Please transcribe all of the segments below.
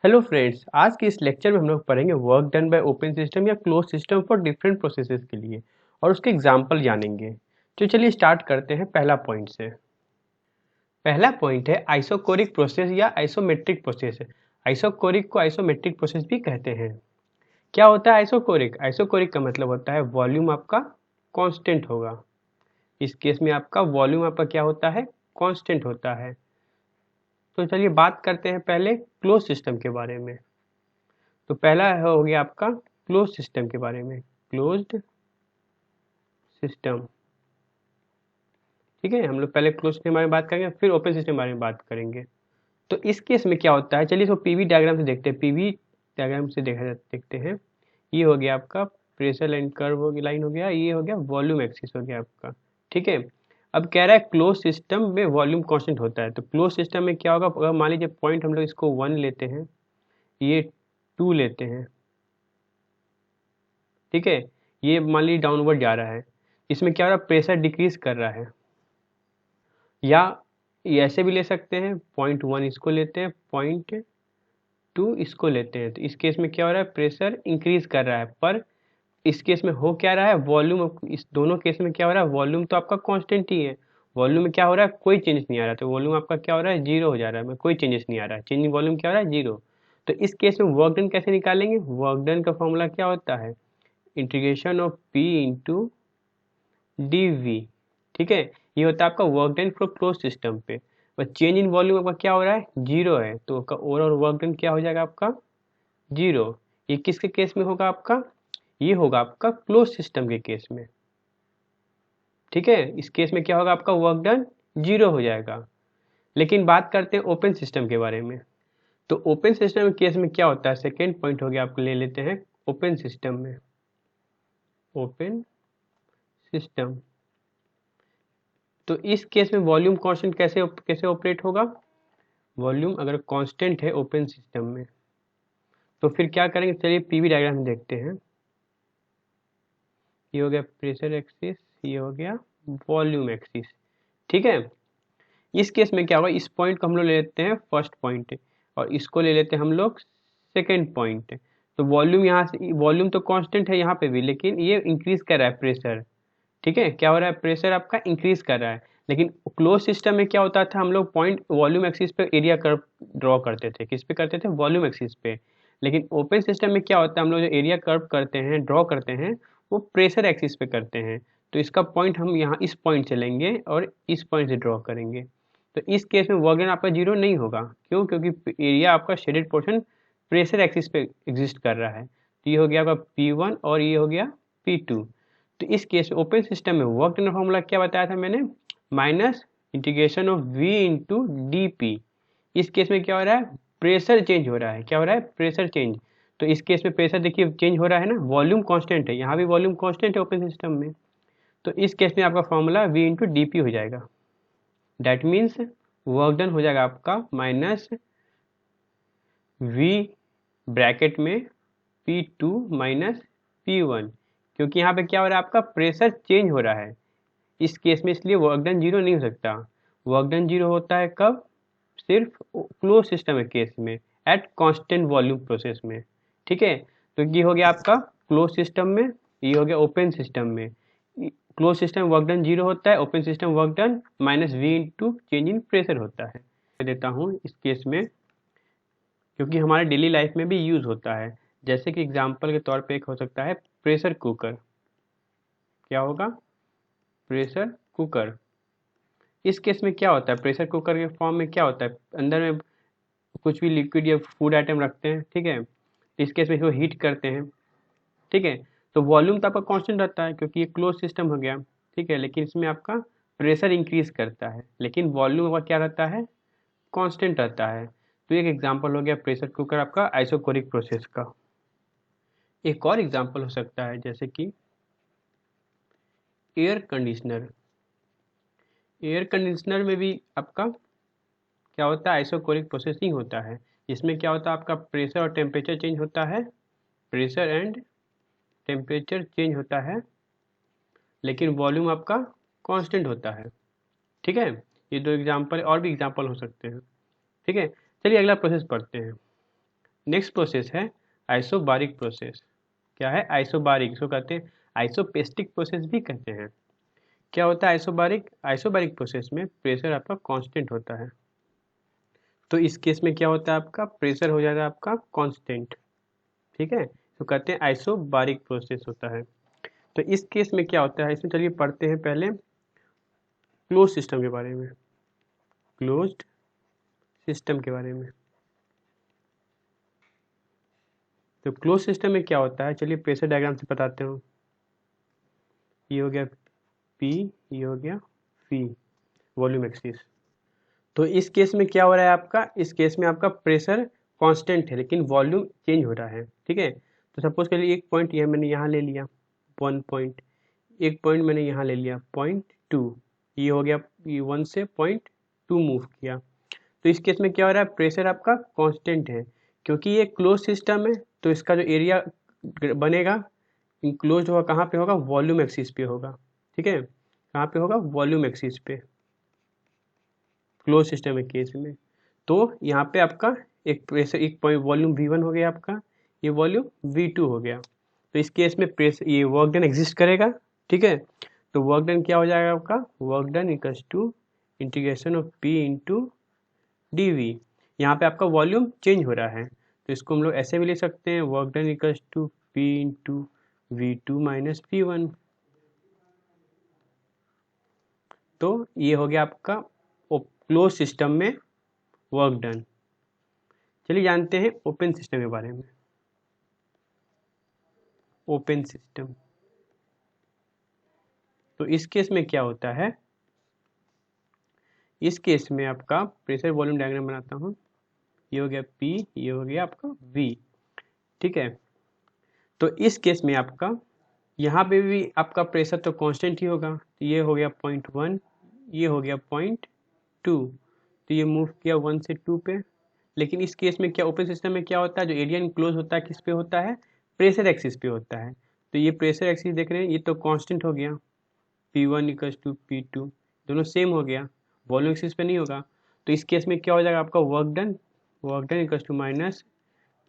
Hello friends, आज के इस लेक्चर में हम लोग पढ़ेंगे work done by open system या close system for different processes के लिए और उसके एग्जांपल जानेंगे। तो चलिए स्टार्ट करते हैं पहला पॉइंट से। पहला पॉइंट है आइसोकोरिक प्रोसेस या आइसोमेट्रिक प्रोसेस। आइसोकोरिक को आइसोमेट्रिक प्रोसेस भी कहते हैं। क्या होता है आइसोकोरिक? आइसोकोरिक का मतलब होता है वॉल्यूम आपका कांस्टेंट होगा। इस केस में आपका वॉल्यूम आपका क्या होता है? कांस्टेंट होता है। तो चलिए बात करते हैं पहले क्लोज सिस्टम के बारे में। तो पहला हो गया आपका क्लोज सिस्टम के बारे में, क्लोज्ड सिस्टम। ठीक है, हम लोग पहले क्लोज सिस्टम के बारे में बात करेंगे, फिर ओपन सिस्टम के बारे में बात करेंगे। तो इस केस में क्या होता है, चलिए इसको पीवी डायग्राम से देखते हैं। पीवी डायग्राम से देखते हैं। ये हो गया आपका प्रेशर लाइन कर्व लाइन हो गया, ये हो गया वॉल्यूम एक्सिस हो गया आपका। ठीक है, अब कह रहा है क्लोज सिस्टम में वॉल्यूम कांस्टेंट होता है। तो क्लोज सिस्टम में क्या होगा, अगर मान लीजिए पॉइंट हम लोग इसको 1 लेते हैं, ये 2 लेते हैं। ठीक है, ये मान लीजिए डाउनवर्ड जा रहा है, इसमें क्या हो रहा है, प्रेशर डिक्रीज कर रहा है। या ये ऐसे भी ले सकते हैं, पॉइंट 1 इसको लेते हैं, पॉइंट 2 इसको लेते हैं। तो इस केस में क्या हो रहा है, प्रेशर इंक्रीज कर रहा है। पर इस केस में हो क्या रहा है, वॉल्यूम, इस दोनों केस में क्या हो रहा है, वॉल्यूम तो आपका कांस्टेंट ही है। वॉल्यूम में क्या हो रहा है, कोई चेंजेस नहीं आ रहा। तो वॉल्यूम आपका क्या हो रहा है, जीरो हो जा रहा है, कोई चेंजेस नहीं आ रहा है। चेंज इन वॉल्यूम क्या हो रहा है, जीरो। तो इस केस में वर्क डन कैसे निकालेंगे? वर्क डन का फॉर्मूला क्या होता है, integration of P into D V. ठीक है, ये होता है आपका work done for close system पे। और चेंज इन वॉल्यूम आपका क्या हो रहा है, जीरो है। तो आपका ओवरऑल वर्क डन क्या हो जाएगा आपका, जीरो। ये किसके केस में होगा आपका, ये होगा आपका क्लोज सिस्टम के केस में। ठीक है, इस केस में क्या होगा, आपका वर्क डन जीरो हो जाएगा। लेकिन बात करते हैं ओपन सिस्टम के बारे में। तो ओपन सिस्टम के केस में क्या होता है, सेकेंड पॉइंट हो गया, आपको ले लेते हैं ओपन सिस्टम में। ओपन सिस्टम, तो इस केस में वॉल्यूम कांस्टेंट कैसे कैसे ऑपरेट होगा। वॉल्यूम अगर कांस्टेंट है ओपन सिस्टम में, तो फिर क्या करेंगे, चलिए पीवी डायग्राम देखते हैं। ये हो गया प्रेशर एक्सिस, ये हो गया वॉल्यूम एक्सिस। ठीक है, इस केस में क्या होगा, इस पॉइंट को हम लोग ले लेते हैं फर्स्ट पॉइंट, और इसको ले लेते हैं हम लोग सेकेंड पॉइंट। तो वॉल्यूम यहाँ से, वॉल्यूम तो कांस्टेंट है यहाँ पे भी, लेकिन ये इंक्रीज कर रहा है प्रेशर। ठीक है, क्या हो रहा है, प्रेशर आपका इंक्रीज कर रहा है। लेकिन क्लोज सिस्टम में क्या होता था, हम लोग पॉइंट वॉल्यूम एक्सिस पे एरिया कर्व ड्रॉ करते थे। किस पे करते थे, वॉल्यूम एक्सिस पे। लेकिन ओपन सिस्टम में क्या होता है, हम लोग जो एरिया कर्व करते हैं, ड्रॉ करते हैं, वो प्रेशर एक्सिस पे करते हैं। तो इसका पॉइंट हम यहाँ इस पॉइंट से लेंगे और इस पॉइंट से ड्रॉ करेंगे। तो इस केस में वर्क डन आपका जीरो नहीं होगा। क्यों? क्योंकि एरिया आपका शेडेड पोर्शन प्रेशर एक्सिस पे एग्जिस्ट कर रहा है। तो ये हो गया आपका P1 और ये हो गया P2। तो इस केस में ओपन सिस्टम में वर्क डन फॉर्मूला क्या बताया था मैंने, minus integration of V into D P. इस केस में क्या हो रहा है, प्रेशर चेंज हो रहा है। क्या हो रहा है, प्रेशर चेंज। तो इस केस में प्रेशर देखिए चेंज हो रहा है ना, वॉल्यूम कांस्टेंट है, यहाँ भी वॉल्यूम कांस्टेंट है ओपन सिस्टम में। तो इस केस में आपका formula V into D P हो जाएगा। डैट मीन्स वर्क डन हो जाएगा आपका माइनस V ब्रैकेट में P2 माइनस P1, क्योंकि यहाँ पे क्या हो रहा है, आपका प्रेशर चेंज हो रहा है इस केस में, इसलिए वर्क डन जीरो नहीं हो सकता। वर्क डन जीरो होता है कब, सिर्फ क्लोज सिस्टम के केस में, एट कांस्टेंट वॉल्यूम प्रोसेस में। ठीक है, तो ये हो गया आपका क्लोज सिस्टम में, ये हो गया ओपन सिस्टम में। Close system work done zero होता है, open system work done minus V into change in pressure होता है। मैं देता हूँ इस केस में, क्योंकि हमारे डेली लाइफ में भी यूज़ होता है। जैसे कि एग्जाम्पल के तौर पे एक हो सकता है प्रेशर कुकर। क्या होगा, प्रेशर कुकर। इस केस में क्या होता है, प्रेशर कुकर के फॉर्म में क्या होता है, अंदर में कुछ भी लिक्विड या फूड आइटम रखते हैं। ठीक है, इस केस में इसको हीट करते हैं। ठीक है, तो वॉल्यूम तो आपका कांस्टेंट रहता है क्योंकि ये क्लोज सिस्टम हो गया। ठीक है, लेकिन इसमें आपका प्रेशर इंक्रीज करता है, लेकिन वॉल्यूम आपका क्या रहता है, कांस्टेंट रहता है। तो एक एग्जांपल हो गया प्रेशर कुकर आपका आइसोकोरिक प्रोसेस का। एक और एग्जांपल हो सकता है जैसे कि एयर कंडीशनर। एयर कंडीशनर में भी आपका क्या होता है, आइसोकोरिक प्रोसेसिंग होता है। इसमें क्या होता है, आपका प्रेशर और टेम्परेचर चेंज होता है, प्रेशर एंड टेम्परेचर चेंज होता है, लेकिन वॉल्यूम आपका कांस्टेंट होता है। ठीक है, ये दो एग्जांपल, और भी एग्जांपल हो सकते हैं। ठीक है, चलिए अगला प्रोसेस पढ़ते हैं। नेक्स्ट प्रोसेस है आइसोबारिक प्रोसेस। क्या है आइसोबारिक? इसको कहते हैं आइसोपेस्टिक प्रोसेस भी कहते हैं। क्या होता है आइसोबारिक? आइसोबारिक प्रोसेस में प्रेशर आपका कांस्टेंट होता है। तो इस केस में क्या होता है आपका प्रेशर हो जाता है आपका कांस्टेंट। ठीक है, तो कहते हैं आइसोबारिक प्रोसेस होता है। तो इस केस में क्या होता है, इसमें चलिए पढ़ते हैं पहले क्लोज सिस्टम के बारे में। क्लोज्ड सिस्टम के बारे में। तो क्लोज सिस्टम में क्या होता है, चलिए प्रेशर डायग्राम से बताते हूँ। ये हो गया P, ये हो गया V, वॉल्यूम एक्सिस। तो इस केस में क्या हो रहा है आपका, इस केस में आपका प्रेशर कांस्टेंट है लेकिन वॉल्यूम चेंज हो रहा है। ठीक है, तो सपोज करिए एक पॉइंट ये मैंने यहाँ ले लिया 1 पॉइंट, एक पॉइंट मैंने यहाँ ले लिया 0.2, ये हो गया, ये 1 से 0.2 मूव किया। तो इस केस में क्या हो रहा है, प्रेशर आपका कांस्टेंट है। क्योंकि ये क्लोज सिस्टम है तो इसका जो एरिया बनेगा इंक्लोज होगा, कहाँ पे होगा, वॉल्यूम एक्सिस पे होगा। ठीक है, कहाँ पे होगा, वॉल्यूम एक्सिस पे, क्लोज सिस्टम के केस में। तो यहाँ पे आपका एक प्रेशर, एक पॉइंट वॉल्यूम V1 हो गया आपका, ये वॉल्यूम V2 हो गया। तो इस केस में प्रेशर, ये वर्क डन एग्जिस्ट करेगा। ठीक है, तो वर्क डन क्या हो जाएगा आपका, work done equals to integration of P into dV। यहाँ पे आपका वॉल्यूम चेंज हो रहा है तो इसको हम लोग ऐसे भी ले सकते हैं, work done equals to P into V2 minus P1। तो ये हो गया आपका क्लोज सिस्टम में वर्क डन। चलिए जानते हैं ओपन सिस्टम के बारे में। ओपन सिस्टम, तो इस केस में क्या होता है, इस केस में आपका प्रेशर वॉल्यूम डायग्राम बनाता हूँ। ये हो गया P, ये हो गया आपका V। ठीक है, तो इस केस में आपका यहाँ पे भी आपका प्रेशर तो कांस्टेंट ही होगा। तो ये हो गया 0.1, ये हो गया 0.2, तो ये मूव किया 1 से 2 पे। लेकिन इस केस में क्या, ओपन सिस्टम में क्या होता है, जो एरिया इनक्लोज होता है किस पे होता है, प्रेशर एक्सिस पे होता है। तो ये प्रेशर एक्सिस देख रहे हैं, ये तो कांस्टेंट हो गया, P1 इक्वल्स टू P2, दोनों सेम हो गया, वॉल्यूम एक्सिस पे नहीं होगा। तो इस केस में क्या हो जाएगा आपका work done, work done equals to minus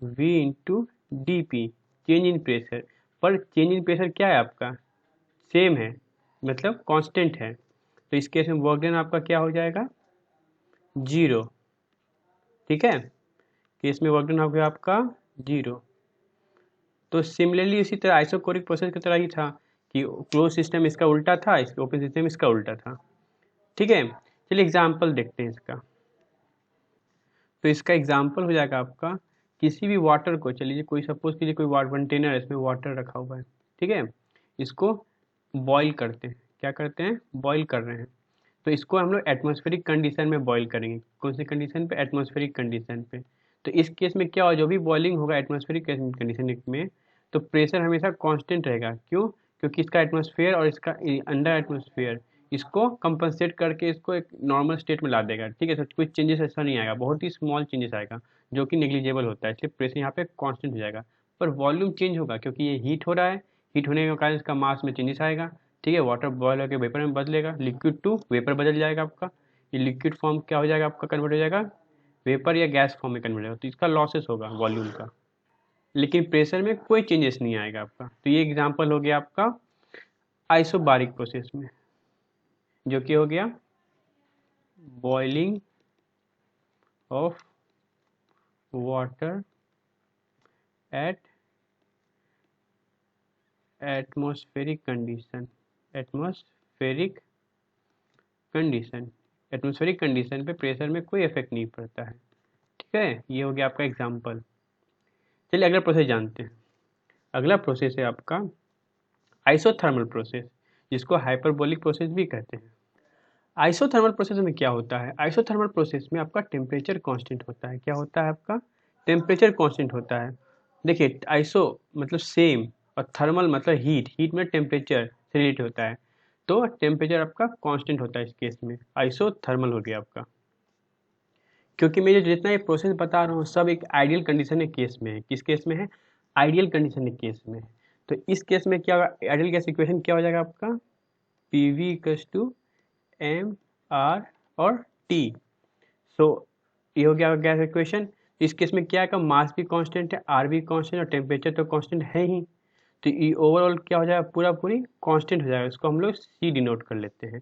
V into D P, change in pressure. पर चेंज इन प्रेशर क्या है आपका, सेम है, मतलब कांस्टेंट है। तो इस केस में वर्क डन आपका क्या हो जाएगा, 0। ठीक है, केस में वर्क डन हो गया आपका 0। तो सिमिलरली इसी तरह आइसोकोरिक प्रोसेस की तरह ही था कि क्लोज सिस्टम इसका उल्टा था, इसका ओपन सिस्टम इसका उल्टा था। ठीक है, चलिए एग्जाम्पल देखते हैं इसका। तो इसका एग्जाम्पल हो जाएगा आपका, किसी भी वाटर को, चलिए कोई सपोज कीजिए कोई कंटेनर है, इसमें वाटर रखा हुआ है। ठीक है, इसको बॉईल करते हैं, क्या करते हैं, बॉईल कर रहे हैं। तो इसको हम लोग एटमॉस्फेरिक कंडीशन में बॉईल करेंगे। कौन सी कंडीशन पे, एटमॉस्फेरिक कंडीशन पे। तो इस केस में क्या हो, जो भी बॉइलिंग होगा एटमॉस्फेरिक कंडीशन में, तो प्रेशर हमेशा कांस्टेंट रहेगा। क्यों, क्योंकि इसका एटमॉस्फेयर और इसका अंडर एटमॉस्फेयर इसको कंपनसेट करके इसको एक नॉर्मल स्टेट में ला देगा। ठीक है, तो कोई चेंजेस ऐसा नहीं आएगा, बहुत ही स्मॉल चेंजेस आएगा जो कि नेग्लिजिबल होता है, इसलिए प्रेशर यहाँ पे कांस्टेंट हो जाएगा। पर वॉल्यूम चेंज होगा क्योंकि ये हीट हो रहा है, हीट होने के कारण इसका मास में चेंजेस आएगा। ठीक है, वाटर बॉयल होकर वेपर में बदलेगा, लिक्विड टू वेपर बदल जाएगा आपका। ये लिक्विड फॉर्म क्या हो जाएगा आपका, कन्वर्ट हो जाएगा वेपर या गैस फॉर्म में कन्वर्ट हो जाएगा। तो इसका लॉसेस होगा वॉल्यूम का, लेकिन प्रेशर में कोई चेंजेस नहीं आएगा आपका। तो ये एग्जांपल हो गया आपका आइसोबारिक प्रोसेस में, जो कि हो गया boiling of water at atmospheric condition. Atmospheric condition, atmospheric condition पे प्रेशर में कोई इफेक्ट नहीं पड़ता है। ठीक है, ये हो गया आपका एग्जांपल। चलिए अगला प्रोसेस जानते हैं। अगला प्रोसेस है आपका आइसोथर्मल प्रोसेस, जिसको हाइपरबोलिक प्रोसेस भी कहते हैं। आइसोथर्मल प्रोसेस में क्या होता है, आइसोथर्मल प्रोसेस में आपका टेम्परेचर कांस्टेंट होता है। क्या होता है आपका, टेम्परेचर कांस्टेंट होता है। देखिए आइसो मतलब सेम और थर्मल मतलब हीट, हीट में टेम्परेचर से रिलेटेड होता है। तो टेम्परेचर आपका कांस्टेंट होता है इस केस में, आइसोथर्मल हो गया आपका। क्योंकि मैं जितना ये प्रोसेस बता रहा हूँ सब एक आइडियल कंडीशन के केस में है। किस केस में है, आइडियल कंडीशन के केस में। तो इस केस में क्या होगा, आइडियल गैस इक्वेशन क्या हो जाएगा आपका, PV equals to M R और T। सो ये हो गया गैस इक्वेशन। इस केस में क्या है, मास भी कांस्टेंट है, आर भी कांस्टेंट और टेम्परेचर तो कांस्टेंट है ही, तो ये ओवरऑल क्या हो जाएगा, पूरा पूरी कांस्टेंट हो जाएगा। इसको हम लोग सी डिनोट कर लेते हैं।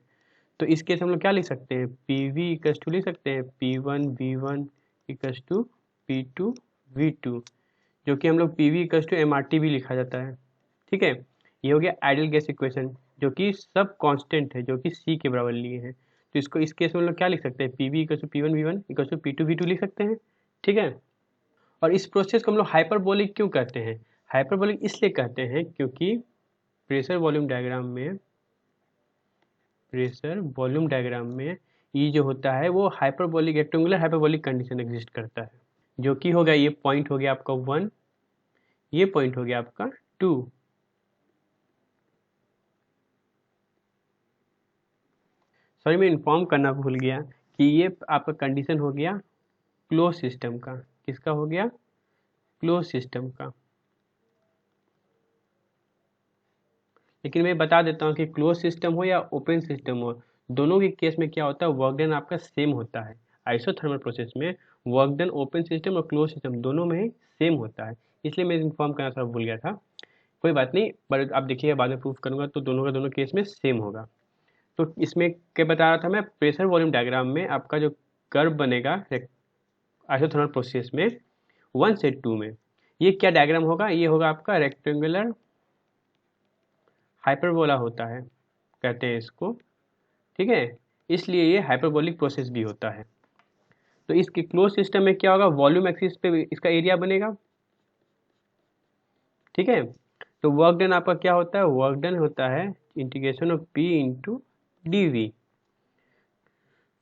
तो इस केस हम लोग क्या लिख सकते हैं, पी वी इक्वल्स टू लिख सकते हैं P one V one equals to P two V two, जो कि हम लोग P V equals to M R T भी लिखा जाता है। ठीक है, ये हो गया आइडियल गैस इक्वेशन, जो कि सब कांस्टेंट है, जो कि सी के बराबर लिए हैं। तो इसको इस केस में हम लोग क्या लिख सकते हैं, P V equals to P one V one equals to P two V two लिख सकते हैं। ठीक है, और इस प्रोसेस को हम लोग हाइपरबोलिक क्यों कहते हैं, हाइपरबोलिक इसलिए कहते हैं क्योंकि प्रेशर वॉल्यूम डायग्राम में ये जो होता है वो hyperbolic rectangular hyperbolic condition exist करता है, जो कि हो गया, ये पॉइंट हो गया आपका 1, ये पॉइंट हो गया आपका 2। सॉरी, मैं इन्फॉर्म करना भूल गया कि ये आपका कंडीशन हो गया क्लोज सिस्टम का। किसका हो गया, क्लोज सिस्टम का। लेकिन मैं बता देता हूँ कि क्लोज सिस्टम हो या ओपन सिस्टम हो, दोनों के केस में क्या होता है, वर्क डन आपका सेम होता है। आइसोथर्मल प्रोसेस में वर्क डन ओपन सिस्टम और क्लोज सिस्टम दोनों में ही सेम होता है, इसलिए मैं इन्फॉर्म करना थोड़ा भूल गया था। कोई बात नहीं, पर आप देखिएगा बाद में प्रूफ करूँगा तो दोनों का दोनों केस में सेम होगा। तो इसमें क्या बता रहा था मैं, प्रेशर वॉल्यूम डायग्राम में आपका जो कर्व बनेगा आइसोथर्मल प्रोसेस में 1 से 2 में, ये क्या डायग्राम होगा, ये होगा आपका रेक्टेंगुलर हाइपरबोला होता है, कहते हैं इसको। ठीक है, इसलिए ये हाइपरबोलिक प्रोसेस भी होता है। तो इसके क्लोज सिस्टम में क्या होगा, वॉल्यूम एक्सिस पे इसका एरिया बनेगा। ठीक है, तो वर्क डन आपका क्या होता है, वर्क डन होता है integration of P into D V.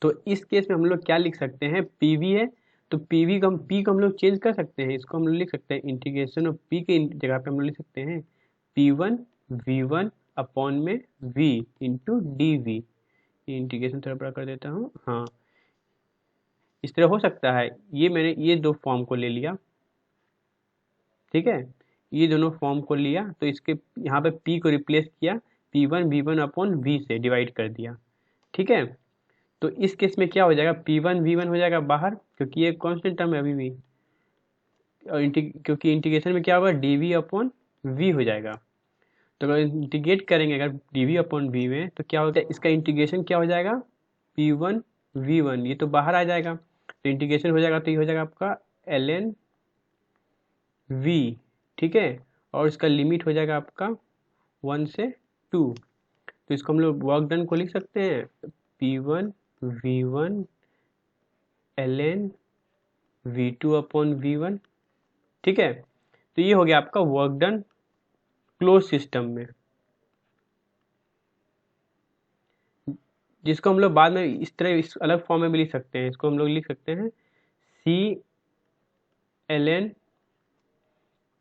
तो इस केस में हम लोग क्या लिख सकते हैं, पी वी है तो पी वी को हम पी को हम लोग चेंज कर सकते हैं, इसको हम लोग लिख सकते हैं इंटीग्रेशन ऑफ पी के जगह पे हम लोग लिख सकते हैं P one V one upon में V into D V. Integration थोड़ा बड़ा कर देता हूँ, हाँ इस तरह हो सकता है। ये मैंने ये दो फॉर्म को ले लिया, ठीक है, ये दोनों फॉर्म को लिया, तो इसके यहाँ पे p को रिप्लेस किया, P one V one upon V से डिवाइड कर दिया। ठीक है, तो इस केस में क्या हो जाएगा, पी वन वी वन हो जाएगा बाहर, क्योंकि ये कॉन्स्टेंट टर्म है अभी भी, और क्योंकि इंटीग्रेशन में क्या होगा, डी वी अपॉन वी हो जाएगा। तो अगर इंटीग्रेट करेंगे अगर डी वी अपॉन वी में, तो क्या होता है, इसका इंटीग्रेशन क्या हो जाएगा, पी वन वी वन, ये तो बाहर आ जाएगा, तो इंटीग्रेशन हो जाएगा, तो ये हो जाएगा आपका एल एन वी। ठीक है, और इसका लिमिट हो जाएगा आपका 1 से 2। तो इसको हम लोग वर्क डन को लिख सकते हैं P one V one L N V two upon V one. ठीक है, तो ये हो गया आपका वर्क डन क्लोज सिस्टम में, जिसको हम लोग बाद में इस तरह इस अलग फॉर्म में भी लिख सकते हैं। इसको हम लोग लिख सकते हैं C L N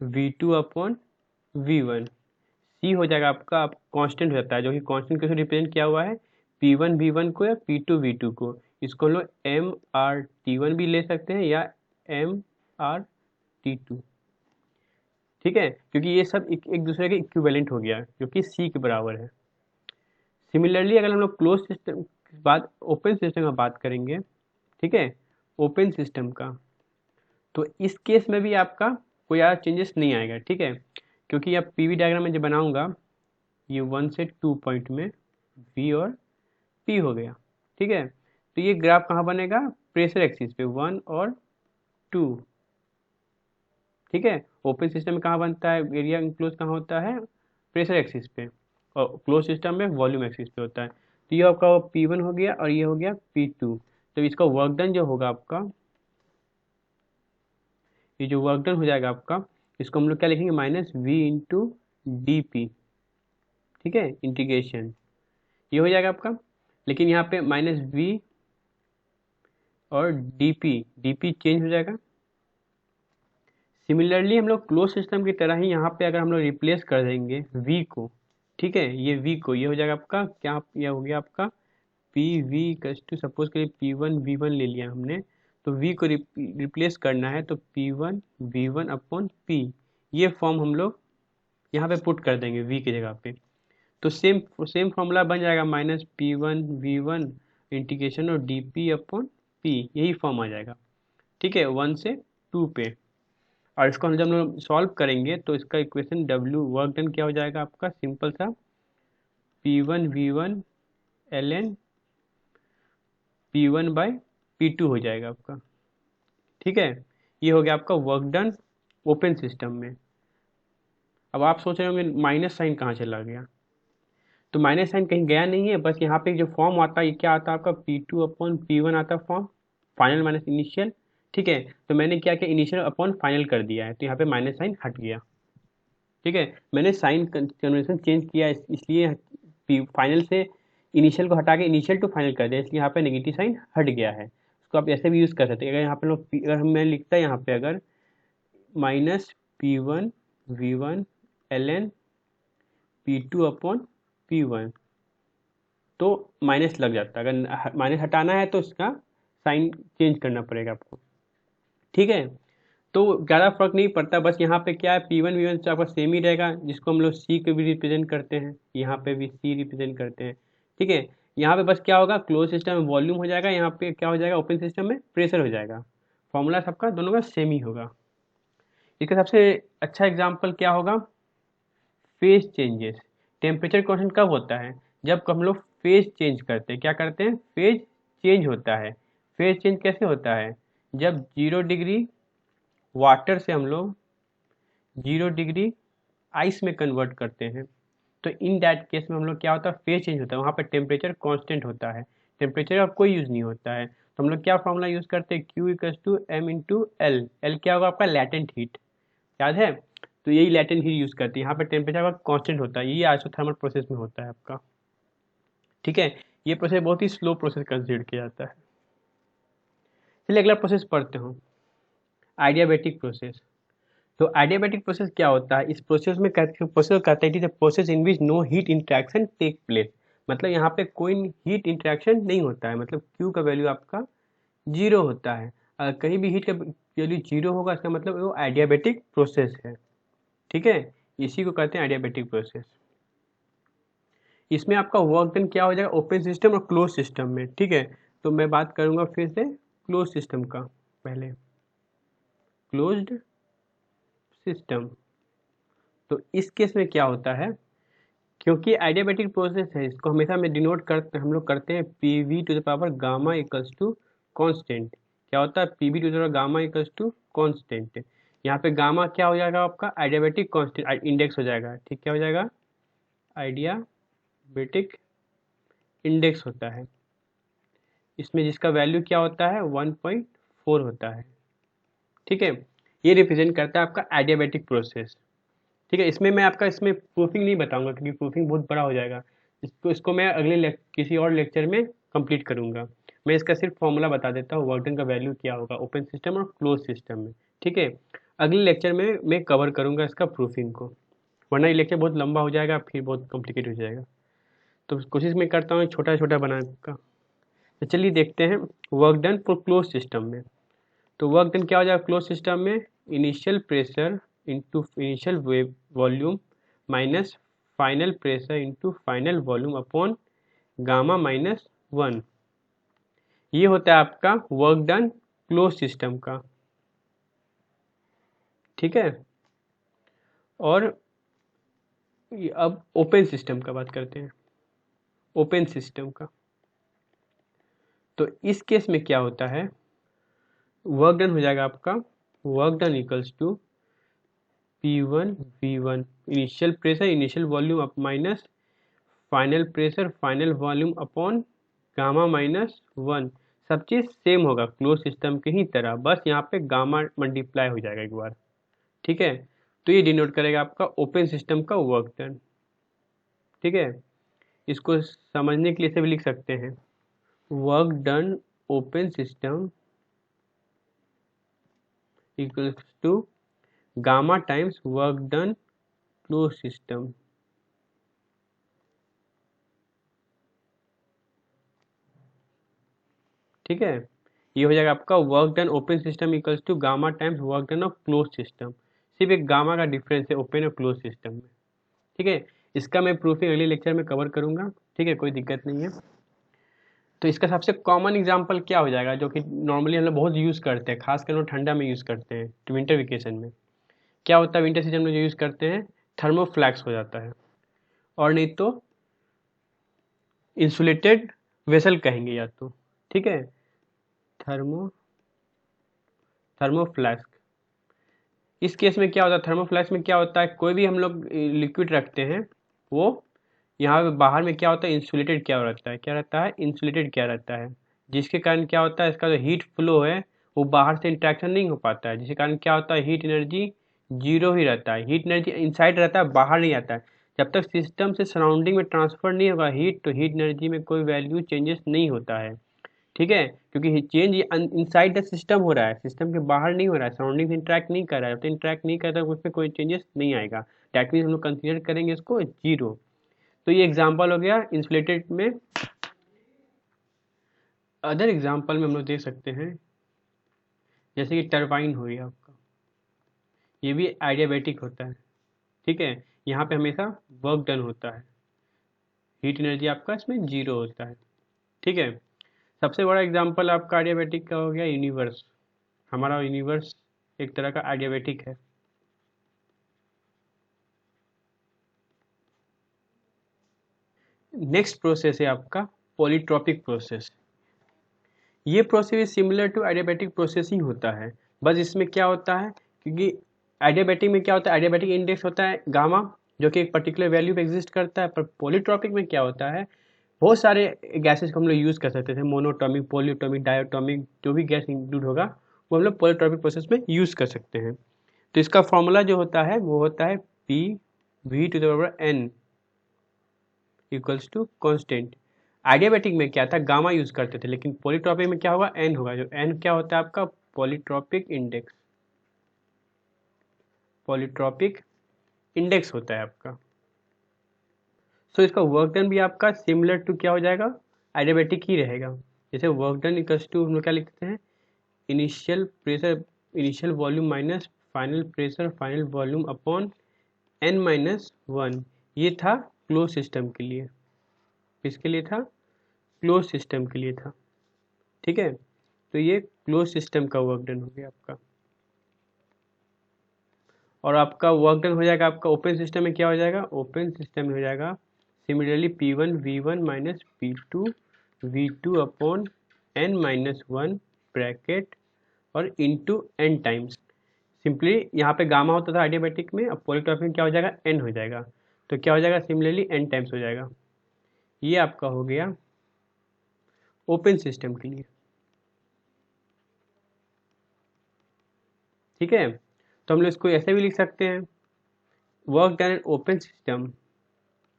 V two upon V one. C हो जाएगा आपका, आप कांस्टेंट हो जाता है, जो कि कांस्टेंट कैसे रिप्रेजेंट किया हुआ है, पी वन वी वन को या पी टू वी टू को। इसको हम लोग एम आर टी वन भी ले सकते हैं या एम आर टी टू। ठीक है, क्योंकि ये सब एक दूसरे के इक्विवेलेंट हो गया, जो कि सी के बराबर है। सिमिलरली अगर हम लोग क्लोज सिस्टम बात ओपन सिस्टम का बात करेंगे, ठीक है, ओपन सिस्टम का, तो इस केस में भी आपका कोई ज़्यादा चेंजेस नहीं आएगा। ठीक है, क्योंकि अब पीवी डायग्राम में जो बनाऊंगा, ये 1 से 2 पॉइंट में वी और पी हो गया। ठीक है, तो ये ग्राफ कहाँ बनेगा, प्रेशर एक्सिस पे 1 और 2। ठीक है, ओपन सिस्टम में कहाँ बनता है, एरिया इंक्लोज कहाँ होता है, प्रेशर एक्सिस पे, और क्लोज सिस्टम में वॉल्यूम एक्सिस पे होता है। तो ये आपका P1 हो गया और ये हो गया P2। तो इसका वर्क डन जो होगा आपका, ये जो वर्क डन हो जाएगा आपका, इसको हम लोग क्या लिखेंगे, minus V into D P. ठीक है, इंटीग्रेशन ये हो जाएगा आपका, लेकिन यहाँ पे माइनस वी और डी पी चेंज हो जाएगा। सिमिलरली हम लोग क्लोज सिस्टम की तरह ही यहाँ पे अगर हम लोग रिप्लेस कर देंगे v को, ठीक है, ये v को, ये हो जाएगा आपका क्या, ये हो गया आपका पी वी टू, सपोज करिए पी वन वी वन ले लिया हमने, तो v को रिप्लेस करना है, तो P one V one upon P, ये फॉर्म हम लोग यहाँ पे पुट कर देंगे v की जगह पे। तो सेम फॉर्मूला बन जाएगा, minus P one V one integration और डी पी अपॉन पी, यही फॉर्म आ जाएगा। ठीक है, 1 से 2 पे, और इसको हम जब हम लोग सॉल्व करेंगे तो इसका इक्वेशन W वर्क डन क्या हो जाएगा आपका, सिंपल सा P1 V1 ln P1 by P2 हो जाएगा आपका। ठीक है, ये हो गया आपका वर्क डन ओपन सिस्टम में। अब आप सोच रहे होंगे माइनस साइन कहाँ चला गया, तो माइनस साइन कहीं गया नहीं है, बस यहाँ पे जो फॉर्म आता है ये क्या आता है आपका P2/P1 आता है फॉर्म, फाइनल माइनस इनिशियल। ठीक है, तो मैंने क्या किया, इनिशियल अपॉन फाइनल कर दिया है, तो यहाँ पे माइनस साइन हट गया। ठीक है, मैंने साइन कन्वेंशन चेंज किया इसलिए फाइनल से इनिशियल को हटा के इनिशियल टू फाइनल कर दिया, इसलिए यहाँ पे नेगेटिव साइन हट गया है। उसको आप ऐसे भी यूज़ कर सकते हैं। अगर यहाँ पे लोग अगर मैं लिखता है यहाँ पे अगर -P1 V1 ln P2/P1, तो माइनस लग जाता है। अगर माइनस हटाना है तो इसका साइन चेंज करना पड़ेगा आपको। ठीक है, तो ज़्यादा फर्क नहीं पड़ता, बस यहाँ पे क्या है P1 V1 तो आपका सेम ही रहेगा, जिसको हम लोग C को भी रिप्रेजेंट करते हैं, यहाँ पे भी C रिप्रेजेंट करते हैं। ठीक है, यहाँ पे बस क्या होगा, क्लोज सिस्टम में वॉल्यूम हो जाएगा, यहाँ पे क्या हो जाएगा, ओपन सिस्टम में प्रेशर हो जाएगा। फॉर्मूला सबका दोनों का सेम ही होगा। इसका सबसे अच्छा एग्जाम्पल क्या होगा, फेज चेंजेस। टेम्परेचर कांस्टेंट कब होता है, जब हम लोग फेज चेंज करते हैं। क्या करते हैं, फेज चेंज होता है। फेज चेंज कैसे होता है, जब 0 डिग्री वाटर से हम लोग 0 डिग्री आइस में कन्वर्ट करते हैं, तो इन दैट केस में हम लोग क्या होता है, फेज चेंज होता है, वहाँ पर टेम्परेचर कांस्टेंट होता है, टेम्परेचर का कोई यूज़ नहीं होता है। तो हम लोग क्या फॉर्मूला यूज़ करते हैं, Q=M×L। L क्या होगा आपका, लैटेंट हीट, याद है, तो यही लैटेंट हीट यूज़ करते हैं। यहाँ पर टेम्परेचर का कांस्टेंट होता है, ये आइसोथर्मल प्रोसेस में होता है आपका। ठीक है, ये प्रोसेस बहुत ही स्लो प्रोसेस कंसिडर किया जाता है। चलिए अगला प्रोसेस पढ़ते हो, आइडियाबैटिक प्रोसेस। तो आइडियाबैटिक प्रोसेस क्या होता है, इस प्रोसेस में प्रोसेस कहते हैं process in which no heat interaction take place. मतलब यहाँ पे कोई हीट इंट्रैक्शन नहीं होता है, मतलब Q का वैल्यू आपका 0 होता है। अगर कहीं भी हीट का वैल्यू 0 होगा, इसका मतलब वो आइडियाबैटिक प्रोसेस है। ठीक है, इसी को कहते हैं आइडियाबैटिक प्रोसेस। इसमें आपका वर्क डन क्या हो जाएगा, ओपन सिस्टम और क्लोज सिस्टम में। ठीक है, तो मैं बात करूँगा फिर से क्लोज सिस्टम का, पहले क्लोज्ड सिस्टम। तो इस केस में क्या होता है, क्योंकि आइडियाबैटिक प्रोसेस है, इसको हमेशा में डिनोट करते हम लोग करते हैं PV⁻γ इक्वल्स टू कॉन्स्टेंट। क्या होता है, PV⁻γ इक्वल्स टू कॉन्स्टेंट। यहाँ पे गामा क्या हो जाएगा आपका, आइडियाबैटिक कॉन्स्टेंट इंडेक्स हो जाएगा। ठीक, क्या हो जाएगा, आइडियाबैटिक इंडेक्स होता है, इसमें जिसका वैल्यू क्या होता है, 1.4 होता है। ठीक है, ये रिप्रेजेंट करता है आपका आइडियाबैटिक प्रोसेस। ठीक है, इसमें मैं आपका इसमें प्रूफिंग नहीं बताऊंगा, क्योंकि प्रूफिंग बहुत बड़ा हो जाएगा। इसको मैं अगले किसी और लेक्चर में कंप्लीट करूंगा। मैं इसका सिर्फ फॉर्मूला बता देता हूँ, वर्क डन का वैल्यू क्या होगा ओपन सिस्टम और क्लोज सिस्टम में। ठीक है, अगले लेक्चर में मैं कवर करूंगा इसका प्रूफिंग को, वरना ये लेक्चर बहुत लंबा हो जाएगा, फिर बहुत कॉम्प्लिकेट हो जाएगा। तो कोशिश मैं करता हूँ छोटा छोटा बनाने का। तो चलिए देखते हैं work done for close system में। तो वर्क डन क्या हो जाएगा क्लोज सिस्टम में, initial pressure into initial volume minus final pressure into final volume upon γ-1। ये होता है आपका वर्क डन क्लोज सिस्टम का। ठीक है, और अब ओपन सिस्टम का बात करते हैं, ओपन सिस्टम का। तो इस केस में क्या होता है, वर्क डन हो जाएगा आपका, work done equals to P1 V1 initial pressure initial volume up minus final pressure final volume upon γ-1। सब चीज़ सेम होगा क्लोज सिस्टम की ही तरह, बस यहाँ पे गामा मल्टीप्लाई हो जाएगा एक बार। ठीक है, तो ये डिनोट करेगा आपका ओपन सिस्टम का वर्क डन। ठीक है, इसको समझने के लिए से भी लिख सकते हैं, work done open system equals to gamma times work done close system. ठीक है, ये हो जाएगा आपका work done open system equals to gamma times work done of close system. सिर्फ एक गामा का डिफरेंस है ओपन और क्लोज सिस्टम में। ठीक है, इसका मैं प्रूफिंग अगले लेक्चर में कवर करूंगा। ठीक है, कोई दिक्कत नहीं है। तो इसका सबसे कॉमन एग्जांपल क्या हो जाएगा, जो कि नॉर्मली हम लोग बहुत यूज़ करते हैं, खासकर लोग ठंडा में यूज़ करते हैं, तो विंटर वेकेशन में क्या होता है, विंटर सीजन में जो यूज़ करते हैं थर्मोफ्लैक्स हो जाता है, और नहीं तो इंसुलेटेड वेसल कहेंगे या तो, ठीक है, थर्मोफ्लैक्स। इस केस में क्या होता है, थर्मोफ्लैक्स में क्या होता है, कोई भी हम लोग लिक्विड रखते हैं, वो यहाँ पे बाहर में क्या होता है, इंसुलेटेड क्या रहता है, क्या रहता है, इंसुलेटेड क्या रहता है, जिसके कारण क्या होता है, इसका जो हीट फ्लो है वो बाहर से इंट्रैक्शन नहीं हो पाता है, जिसके कारण क्या होता है, हीट एनर्जी जीरो ही रहता है, हीट एनर्जी इनसाइड रहता है, बाहर नहीं आता है। जब तक सिस्टम से सराउंडिंग में ट्रांसफर नहीं होगा हीट, तो हीट एनर्जी में कोई वैल्यू चेंजेस नहीं होता है, ठीक है, क्योंकि चेंज इनसाइड द सिस्टम हो रहा है, सिस्टम के बाहर नहीं हो रहा है, सराउंडिंग से इंटरेक्ट नहीं कर रहा है, तो इंटरेक्ट नहीं करता है उसमें कोई चेंजेस नहीं आएगा, डैट मीन्स हम लोग कंसिडर करेंगे इसको जीरो। तो ये एग्जांपल हो गया इंसुलेटेड में। अदर एग्जांपल में हम लोग देख सकते हैं, जैसे कि टरबाइन हो गया आपका, ये भी आइडियाबैटिक होता है, ठीक है, यहाँ पे हमेशा वर्क डन होता है, हीट एनर्जी आपका इसमें जीरो होता है, ठीक है। सबसे बड़ा एग्जांपल आपका आइडियाबैटिक का हो गया यूनिवर्स, हमारा यूनिवर्स एक तरह का आइडियाबैटिक है। नेक्स्ट प्रोसेस है आपका पॉलीट्रॉपिक प्रोसेस। ये process similar to adiabatic process ही होता है, बस इसमें क्या होता है, क्योंकि एडियाबैटिक में क्या होता है, एडियाबैटिक इंडेक्स होता है गामा, जो कि एक पर्टिकुलर वैल्यू पे एग्जिस्ट करता है, पर पॉलीट्रॉपिक में क्या होता है, बहुत सारे गैसेस को हम लोग यूज़ कर सकते थे, मोनोटॉमिक, पॉलीटॉमिक, डायोटॉमिक, जो भी गैस इंक्लूड होगा वो हम लोग पॉलीट्रॉपिक प्रोसेस में यूज़ कर सकते हैं। तो इसका फॉर्मूला जो होता है वो होता है P V to the power N equals to constant. Adiabatic में क्या था, गामा यूज करते थे, लेकिन पॉलीट्रॉपिक में क्या होगा, एन होगा, जो एन क्या होता है आपका पॉलीट्रॉपिक इंडेक्स, पॉलीट्रॉपिक इंडेक्स होता है आपका। सो इसका वर्क डन भी आपका सिमिलर टू क्या हो जाएगा, आइडियाबैटिक ही रहेगा। जैसे वर्क डन इक्वल्स टू हम लोग क्या लिखते हैं, initial pressure, initial volume minus final pressure final volume upon N minus one. ये था क्लोज सिस्टम के लिए, किसके लिए था, क्लोज सिस्टम के लिए था, ठीक है। तो ये क्लोज सिस्टम का वर्क डन हो गया आपका, और आपका वर्क डन हो जाएगा आपका ओपन सिस्टम में क्या हो जाएगा, ओपन सिस्टम में हो जाएगा similarly P1 V1 minus P2 V2 upon n minus one bracket और इंटू n टाइम्स। सिंपली यहाँ पे गामा होता था आइडियाबैटिक में, अब पॉलीट्रॉपिक में क्या हो जाएगा, n हो जाएगा, तो क्या हो जाएगा, सिमिलरली n टाइम्स हो जाएगा। ये आपका हो गया ओपन सिस्टम के लिए, ठीक है। तो हम लोग इसको ऐसे भी लिख सकते हैं, work done in open system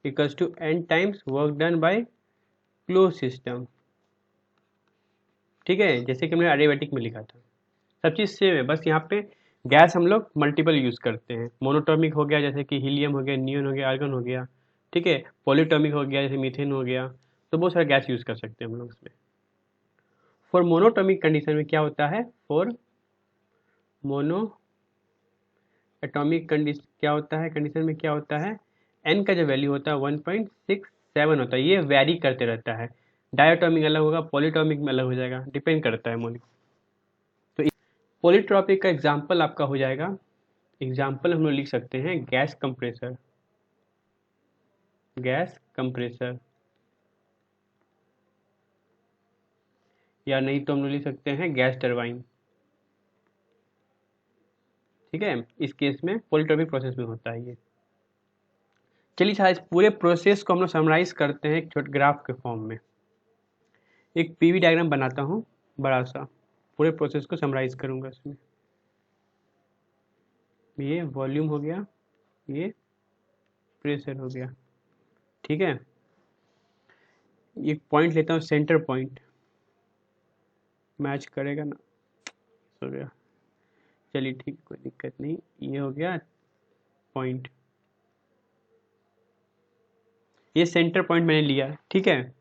equals to n times work done by close system, ठीक है, जैसे कि हमने एडियाबैटिक में लिखा था। सब चीज़ सेम है, बस यहाँ पे गैस हम लोग मल्टीपल यूज़ करते हैं, मोनोटॉमिक हो गया जैसे कि हीलियम हो गया, नियॉन हो गया, आर्गन हो गया, ठीक है, पॉलीटॉमिक हो गया जैसे मीथेन हो गया, तो बहुत सारे गैस यूज़ कर सकते हैं हम लोग इसमें। फॉर मोनोटॉमिक कंडीशन में क्या होता है, फॉर मोनो एटॉमिक कंडीशन क्या होता है, कंडीशन में क्या होता है, एन का जो वैल्यू होता है 1.67 होता है, ये वैरी करते रहता है, डायटॉमिक अलग होगा, पॉलीटॉमिक में अलग हो जाएगा, डिपेंड करता है मोलिक। तो पॉलीट्रॉपिक का एग्जाम्पल आपका हो जाएगा, एग्जाम्पल हम लोग लिख सकते हैं गैस कंप्रेसर, गैस कंप्रेसर, या नहीं तो हम लोग लिख सकते हैं गैस टरबाइन, ठीक है, इस केस में पॉलीट्रॉपिक प्रोसेस में होता है ये। चलिए इस पूरे प्रोसेस को हम लोग समराइज करते हैं एक छोटे ग्राफ के फॉर्म में, एक पीवी डायग्राम बनाता हूँ बड़ा सा, पूरे प्रोसेस को समराइज करूँगा इसमें। ये वॉल्यूम हो गया, ये प्रेशर हो गया, ठीक है। एक पॉइंट लेता हूँ, सेंटर पॉइंट मैच करेगा ना, हो गया, चलिए ठीक, कोई दिक्कत नहीं, ये हो गया पॉइंट, ये सेंटर पॉइंट मैंने लिया, ठीक है।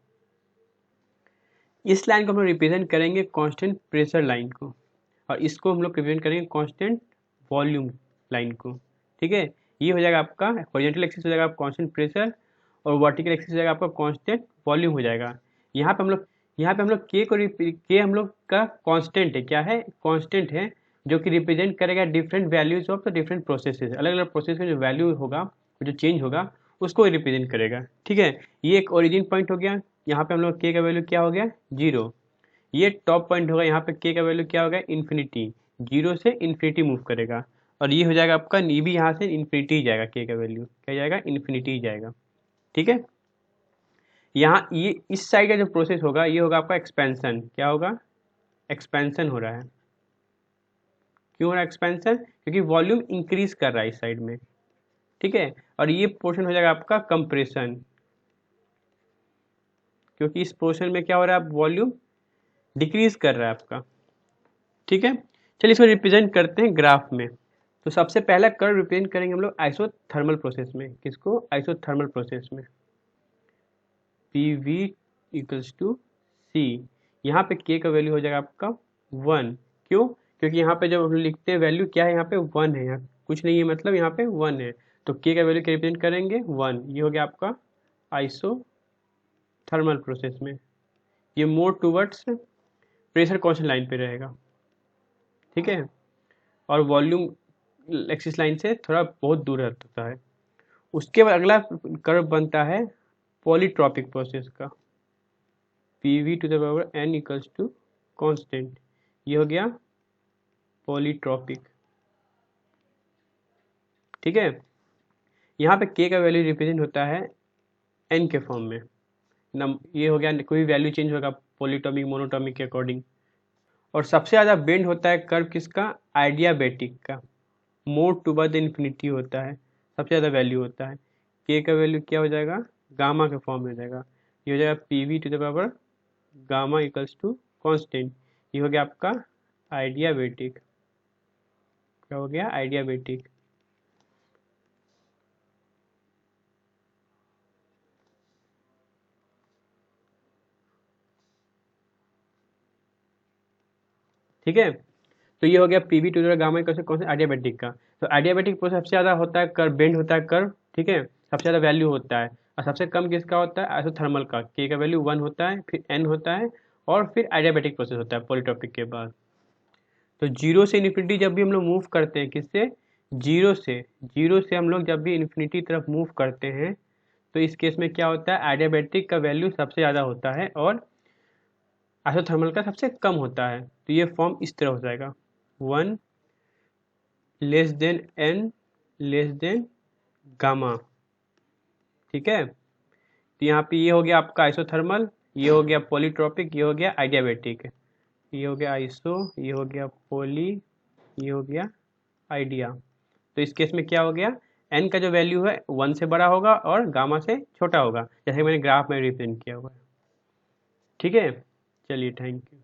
इस लाइन को हम लोग रिप्रेजेंट करेंगे कांस्टेंट प्रेशर लाइन को, और इसको हम लोग रिप्रेजेंट करेंगे कांस्टेंट वॉल्यूम लाइन को, ठीक है। ये हो जाएगा आपका हॉरिजॉन्टल एक्सिस हो जाएगा कांस्टेंट प्रेशर, और वर्टिकल एक्सिस हो जाएगा आपका कांस्टेंट वॉल्यूम हो जाएगा। यहाँ पे हम लोग यहाँ पे हम लोग के हम लोग का कांस्टेंट है, क्या है, कांस्टेंट है, जो कि रिप्रेजेंट करेगा different values of the different processes, अलग अलग प्रोसेस का जो वैल्यू होगा, जो चेंज होगा उसको रिप्रेजेंट करेगा। ठीक है, ये एक ओरिजिन पॉइंट हो गया, यहाँ पे हम लोग के का वैल्यू क्या हो गया, 0। ये टॉप पॉइंट होगा, यहाँ पे के का वैल्यू क्या होगा, इन्फिनिटी, 0 से इन्फिनिटी मूव करेगा। और ये हो जाएगा आपका, ये भी यहाँ से इन्फिनिटी ही जाएगा, के का वैल्यू क्या जाएगा, इन्फिनिटी ही जाएगा। ठीक है, यहाँ ये इस साइड का जो प्रोसेस होगा ये होगा आपका एक्सपेंशन, क्या होगा, एक्सपेंशन हो रहा है। क्यों हो रहा है एक्सपेंशन, क्योंकि वॉल्यूम इंक्रीज कर रहा है इस साइड में। ठीक है, और ये पोर्शन हो जाएगा आपका कंप्रेशन, क्योंकि इस पोर्शन में क्या हो रहा है, वॉल्यूम डिक्रीज कर रहा है आपका। ठीक है, चलिए इसको रिप्रेजेंट करते हैं ग्राफ में। तो सबसे पहला कर्व रिप्रेजेंट करेंगे हम लोग आइसोथर्मल प्रोसेस में। किसको, आइसोथर्मल प्रोसेस में। पी वी इक्वल्स टू सी, यहाँ पे के का वैल्यू हो जाएगा आपका 1। क्यों, क्योंकि यहाँ पे जब हम लिखते हैं वैल्यू क्या है, यहाँ पे 1 है, यहाँ कुछ नहीं है, मतलब यहाँ पे 1 है, तो के का वैल्यू क्या रिप्रेजेंट करेंगे, 1। ये हो गया आपका आइसोथर्मल प्रोसेस में। ये more towards pressure constant line पे रहेगा। ठीक है, और वॉल्यूम एक्सिस लाइन से थोड़ा बहुत दूर रहता है। उसके बाद अगला कर्व बनता है पॉलीट्रॉपिक प्रोसेस का, P V to the power N equals to constant. ये हो गया पॉलीट्रॉपिक। ठीक है, यहाँ पे के का वैल्यू रिप्रेजेंट होता है एन के फॉर्म में। ये हो गया, कोई वैल्यू चेंज होगा पॉलीटॉमिक मोनोटॉमिक के अकॉर्डिंग। और सबसे ज़्यादा बेंड होता है कर्व किसका, आइडियाबैटिक का, मोर टूवर्ड द इन्फिनिटी होता है, सबसे ज़्यादा वैल्यू होता है। के का वैल्यू क्या हो जाएगा, गामा के फॉर्म में हो जाएगा। ये हो जाएगा P V to the power gamma equals to constant. ये हो गया आपका आइडियाबैटिक। क्या हो गया, आइडियाबैटिक। ठीक है, तो ये हो गया P V to the gamma equals to constant adiabatic का। तो आइडियाबैटिक प्रोसेस सबसे ज़्यादा होता है कर्व, बेंड होता है कर्व। ठीक है, सबसे ज़्यादा वैल्यू होता है, और सबसे कम किसका होता है, आइसोथर्मल का, के का वैल्यू 1 होता है, फिर एन होता है, और फिर आइडियाबैटिक प्रोसेस होता है पॉलीट्रॉपिक के बाद। तो 0 से इन्फिनिटी जब भी हम लोग मूव करते हैं, किससे, 0 से हम लोग जब भी इन्फिनिटी तरफ मूव करते हैं, तो इस केस में क्या होता है, आइडियाबैटिक का वैल्यू सबसे ज़्यादा होता है और आइसोथर्मल का सबसे कम होता है। तो ये फॉर्म इस तरह हो जाएगा, 1 less than N less than gamma. ठीक है, तो यहाँ पे ये हो गया आपका आइसोथर्मल, ये हो गया पॉलीट्रॉपिक, ये हो गया आइडियाबैटिक, ये हो गया आइसो, ये हो गया पॉली, ये हो गया आइडिया। तो इस केस में क्या हो गया, एन का जो वैल्यू है 1 से बड़ा होगा और गामा से छोटा होगा, जैसे मैंने ग्राफ में रिप्रेजेंट किया हुआ है। ठीक है, चलिए थैंक यू।